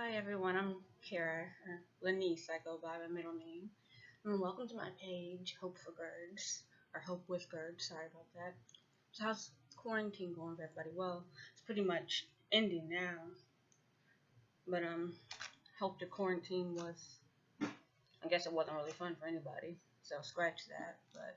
Hi everyone, I'm Kara, or Lanice, I go by my middle name. And welcome to my page, Hope for Birds, or Hope with Birds, sorry about that. So how's quarantine going for everybody? Well, it's pretty much ending now, but hope the quarantine was, I guess it wasn't really fun for anybody, so scratch that, but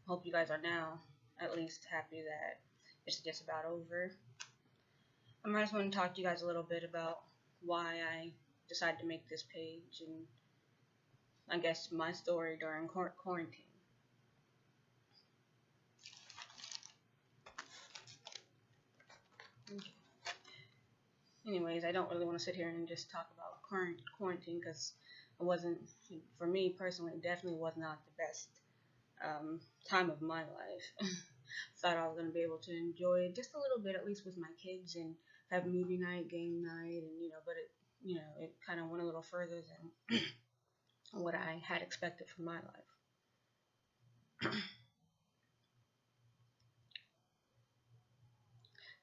hope you guys are now at least happy that it's just about over. I just want to talk to you guys a little bit about why I decided to make this page and I guess my story during quarantine. Okay. Anyways, I don't really want to sit here and just talk about current quarantine because it wasn't, for me personally, it definitely was not the best time of my life. Thought I was going to be able to enjoy it just a little bit, at least with my kids, and have movie night, game night, and but it kind of went a little further than what I had expected for my life.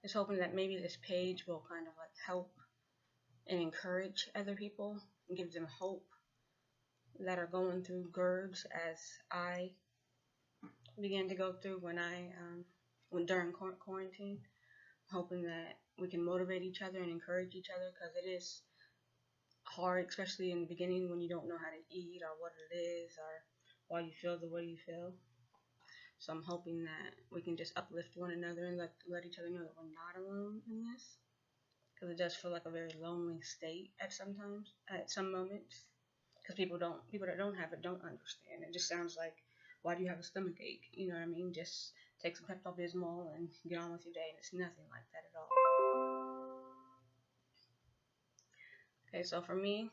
Just hoping that maybe this page will kind of like help and encourage other people and give them hope that are going through GERDs as I began to go through when during quarantine. Hoping that we can motivate each other and encourage each other because it is hard, especially in the beginning when you don't know how to eat or what it is or why you feel the way you feel. So I'm hoping that we can just uplift one another and let each other know that we're not alone in this, because it does feel like a very lonely state at some moments, because people that don't have it don't understand. It just sounds like, why do you have a stomach ache? You know what I mean? Just take some Pepto-Bismol and get on with your day, and it's nothing like that at all. Okay, so for me,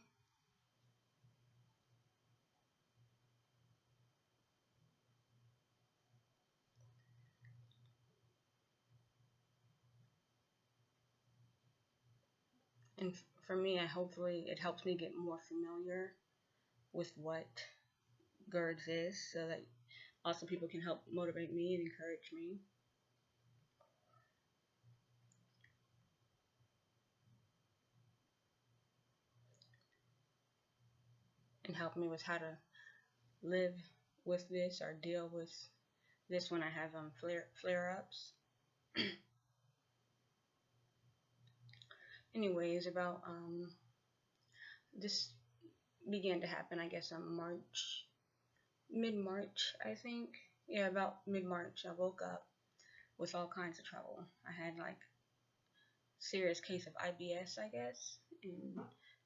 and for me, hopefully it helps me get more familiar with what GERDs is, so that also people can help motivate me and encourage me. And help me with how to live with this or deal with this when I have flare ups. Anyways, about this began to happen, I guess, on mid March, I think. Yeah, about mid March. I woke up with all kinds of trouble. I had like serious case of IBS, I guess, and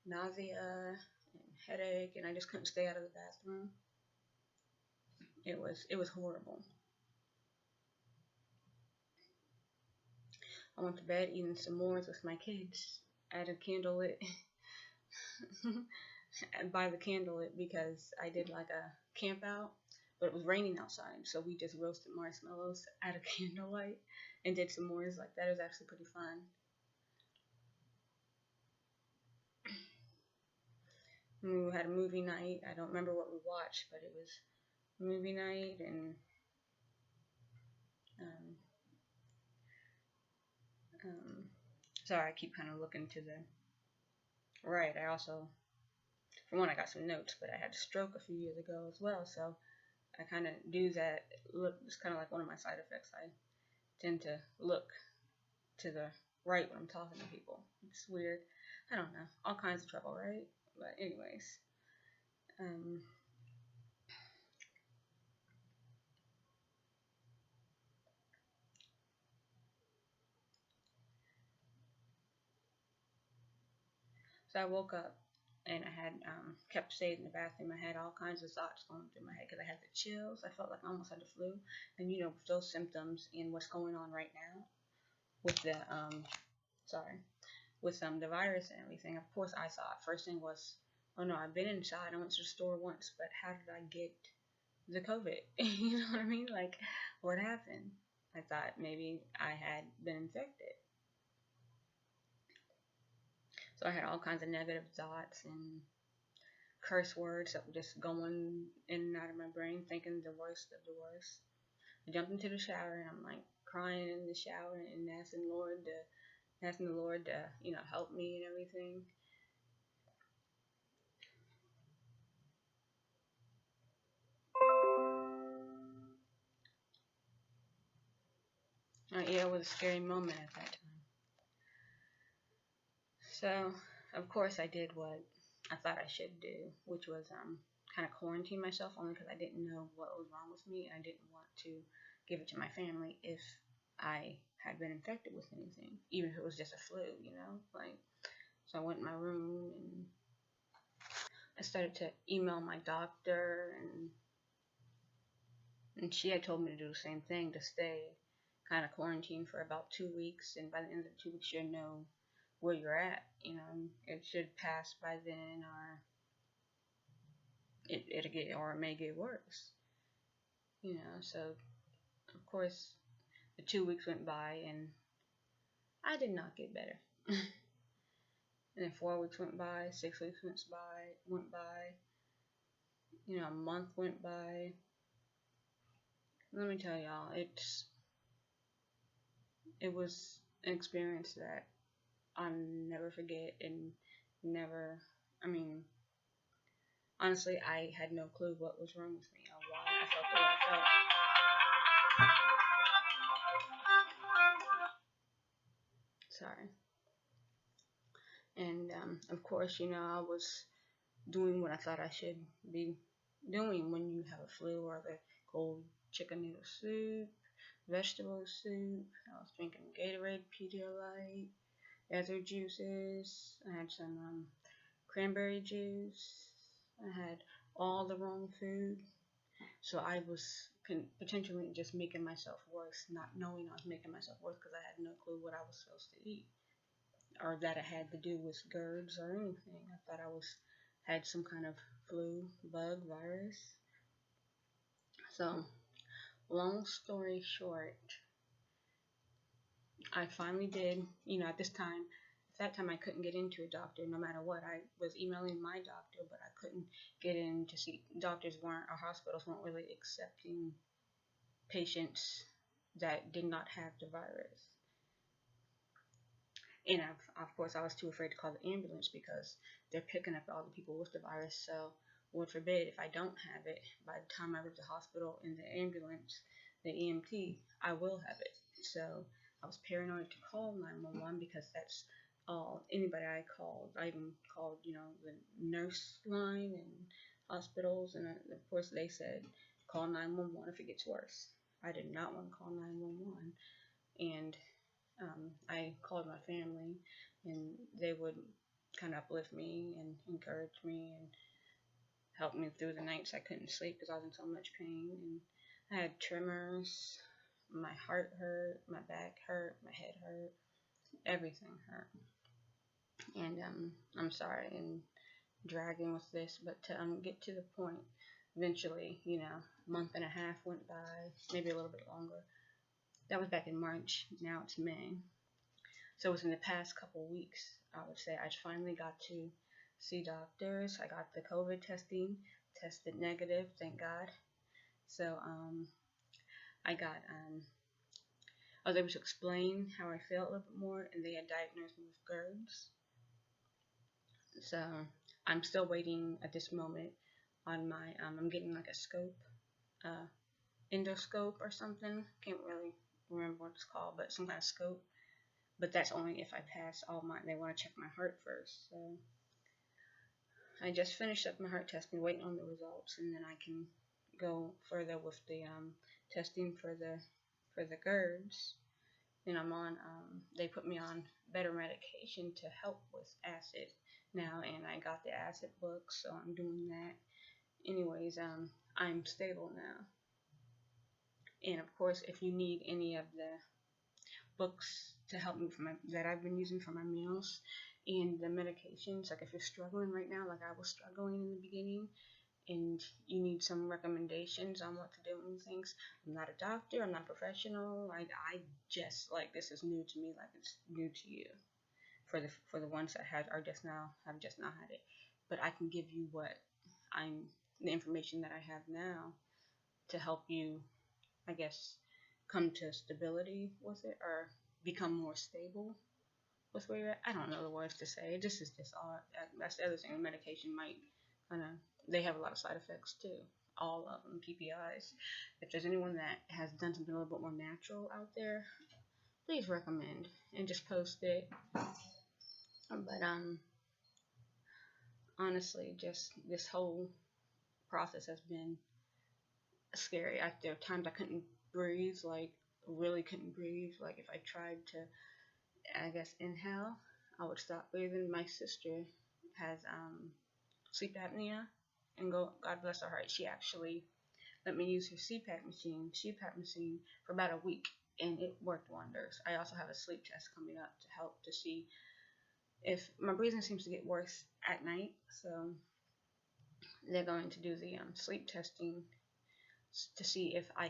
nausea and headache, and I just couldn't stay out of the bathroom. It was horrible. I went to bed eating s'mores with my kids. I had a candle lit by the candlelit because I did like a camp out, but it was raining outside, so we just roasted marshmallows at a candlelight and did s'mores like that. It was actually pretty fun. And we had a movie night. I don't remember what we watched, but it was movie night and um, um, sorry, I keep kind of looking to the right. I also, for one, I got some notes, but I had a stroke a few years ago as well, so I kind of do that. Look, it's kind of like one of my side effects. I tend to look to the right when I'm talking to people. It's weird. I don't know. All kinds of trouble, right? But anyways, um, so I woke up and I had kept staying in the bathroom. I had all kinds of thoughts going through my head because I had the chills. I felt like I almost had the flu, and with those symptoms and what's going on right now with the sorry, with the virus and everything. Of course, I thought first thing was, oh no, I've been inside. I went to the store once, but how did I get the COVID? You know what I mean? Like, what happened? I thought maybe I had been infected. So I had all kinds of negative thoughts and curse words that were just going in and out of my brain, thinking the worst of the worst. I jumped into the shower and I'm like crying in the shower and asking the Lord to help me and everything. Yeah, it was a scary moment at that time. So, of course, I did what I thought I should do, which was kind of quarantine myself, only because I didn't know what was wrong with me, and I didn't want to give it to my family if I had been infected with anything, even if it was just a flu, you know, like. So I went in my room and I started to email my doctor, and she had told me to do the same thing, to stay kind of quarantined for about 2 weeks, and by the end of the 2 weeks you'll know where you're at. You know, it should pass by then, or it may get worse. You know, so of course the 2 weeks went by and I did not get better. And then 4 weeks went by, 6 weeks went by, you know, a month went by. Let me tell y'all, it was an experience that I'll never forget, and never, I mean, honestly, I had no clue what was wrong with me or why I felt the way I felt. Sorry. And of course, you know, I was doing what I thought I should be doing when you have a flu, or the cold chicken noodle soup, vegetable soup. I was drinking Gatorade, Pedialyte, other juices. I had some cranberry juice. I had all the wrong food. So I was potentially just making myself worse, not knowing I was making myself worse because I had no clue what I was supposed to eat, or that it had to do with GERDs or anything. I thought I had some kind of flu, bug, virus. So, long story short, I finally did. You know, at that time I couldn't get into a doctor no matter what. I was emailing my doctor, but I couldn't get in to see. Our hospitals weren't really accepting patients that did not have the virus. And of course, I was too afraid to call the ambulance because they're picking up all the people with the virus. So, Lord forbid, if I don't have it, by the time I reach the hospital in the ambulance, the EMT, I will have it. So, I was paranoid to call 911 because that's all anybody I called. I even called, you know, the nurse line and hospitals, and of course, they said call 911 if it gets worse. I did not want to call 911, and I called my family, and they would kind of uplift me and encourage me and help me through the nights I couldn't sleep because I was in so much pain. And I had tremors, my heart hurt, my back hurt, my head hurt, everything hurt. And I'm sorry and dragging with this, but to get to the point, eventually, you know, a month and a half went by, maybe a little bit longer. That was back in March. Now it's May. So within the past couple weeks, I would say I finally got to see doctors. I got the COVID tested negative, thank God. So I was able to explain how I felt a little bit more, and they had diagnosed me with GERDs. So I'm still waiting at this moment on my, I'm getting like a scope, endoscope or something. Can't really remember what it's called, but some kind of scope. But that's only if I pass they want to check my heart first. So I just finished up my heart testing, waiting on the results, and then I can go further with the testing for the GERDs. And they put me on better medication to help with acid now, and I got the acid book, so I'm doing that. Anyways, I'm stable now. And of course, if you need any of the books to help me that I've been using for my meals and the medications, like if you're struggling right now, like I was struggling in the beginning, and you need some recommendations on what to do and things, I'm not a doctor, I'm not a professional. I just, like, this is new to me, like it's new to you. For the ones that have just now had it, but I can give you the information that I have now to help you, I guess, come to stability with it, or become more stable with where you're at. I don't know the words to say. This is just all. That's the other thing. The medication might kind of. They have a lot of side effects too. All of them, PPIs. If there's anyone that has done something a little bit more natural out there, please recommend and just post it. But honestly, just this whole process has been scary. There are times I couldn't breathe, like really couldn't breathe. Like if I tried to, I guess, inhale, I would stop breathing. My sister has sleep apnea, and God bless her heart, she actually let me use her CPAP machine for about a week, and it worked wonders. I also have a sleep test coming up to help to see if my breathing seems to get worse at night. So they're going to do the sleep testing to see if I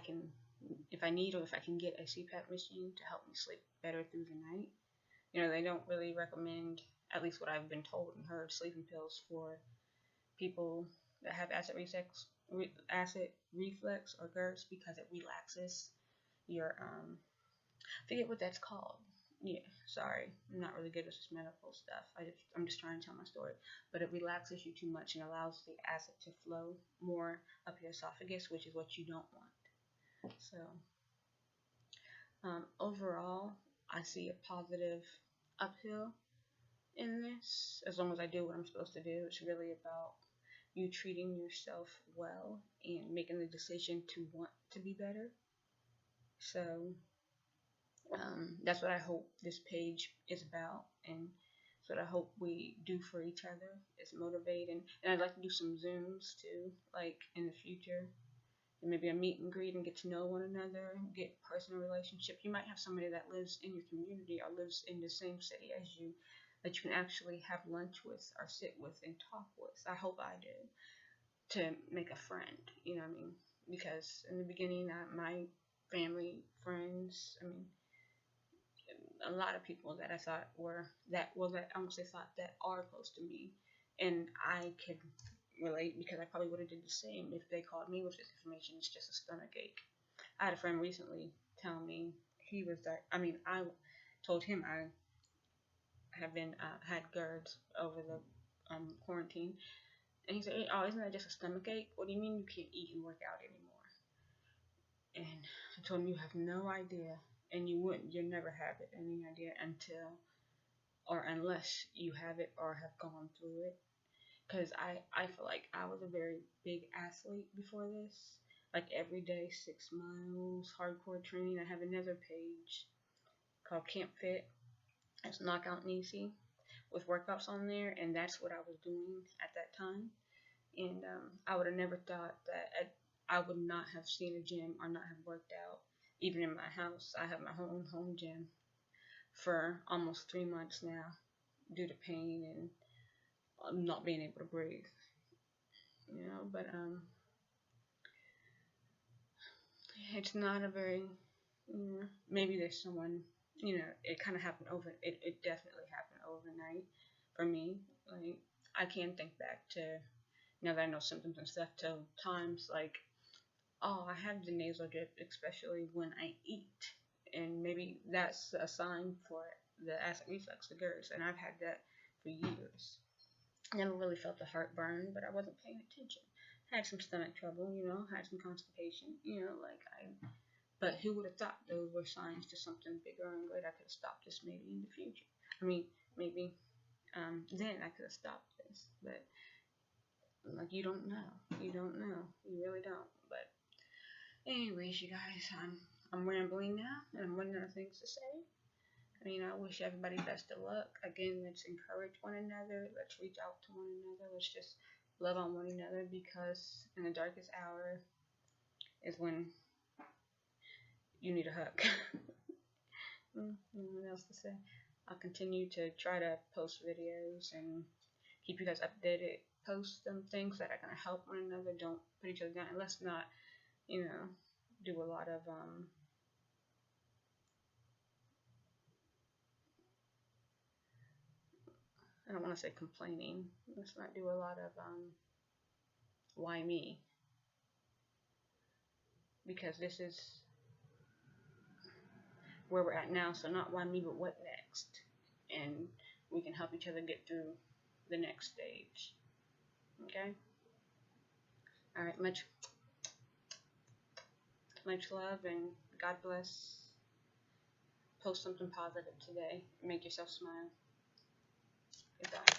need or if I can get a CPAP machine to help me sleep better through the night. You know, they don't really recommend, at least what I've been told and heard, sleeping pills for people that have acid reflux or GERD because it relaxes your I forget what that's called. Yeah, sorry, I'm not really good with this medical stuff. I'm just trying to tell my story, but it relaxes you too much and allows the acid to flow more up your esophagus, which is what you don't want. So overall, I see a positive uphill in this as long as I do what I'm supposed to do. It's really about you treating yourself well and making the decision to want to be better. So that's what I hope this page is about, and that's what I hope we do for each other, is motivate. And I'd like to do some Zooms too, like in the future, and maybe a meet and greet and get to know one another, get personal relationship. You might have somebody that lives in your community or lives in the same city as you that you can actually have lunch with or sit with and talk with. I hope I do, to make a friend, you know what I mean? Because in the beginning, my family, friends, I mean, a lot of people that I thought that I won't say thought, that are close to me, and I can relate because I probably would have did the same if they called me with this information. It's just a stomach ache. I had a friend recently tell me he was that. I mean, I told him I have been had GERD over the quarantine, and he said, "Oh, isn't that just a stomach ache? What do you mean you can't eat and work out anymore?" And I told him, "You have no idea, and you'll never have it, any idea until or unless you have it or have gone through it." Because I feel like I was a very big athlete before this, like every day 6 miles, hardcore training. I have another page called Camp Fit. It's Knockout and Easy with workouts on there, and that's what I was doing at that time. And I would have never thought that I would not have seen a gym or not have worked out, even in my house. I have my own home gym for almost 3 months now due to pain and not being able to breathe, you know. But it's not a very, maybe there's someone, it kind of happened it definitely happened overnight for me. Like, I can't think back to, now that I know symptoms and stuff, to times like, oh, I have the nasal drip, especially when I eat, and maybe that's a sign for the acid reflux, the GERD, and I've had that for years. I never really felt the heartburn, but I wasn't paying attention. Had some stomach trouble, had some constipation, but who would have thought those were signs to something bigger and good? I could have stopped this maybe in the future. I mean, maybe then I could have stopped this, but like, you don't know. You don't know. You really don't. But anyways, you guys, I'm rambling now, and I'm running out of things to say. I mean, I wish everybody best of luck. Again, let's encourage one another. Let's reach out to one another. Let's just love on one another, because in the darkest hour is when you need a hug. What else to say? I'll continue to try to post videos and keep you guys updated. Post some things that are going to help one another. Don't put each other down. And let's not, do a lot of I don't want to say complaining. Let's not do a lot of why me, because this is where we're at now. So not why me, but what next, and we can help each other get through the next stage. Okay. All right. Much love, and God bless. post something positive today. Make yourself smile. Goodbye.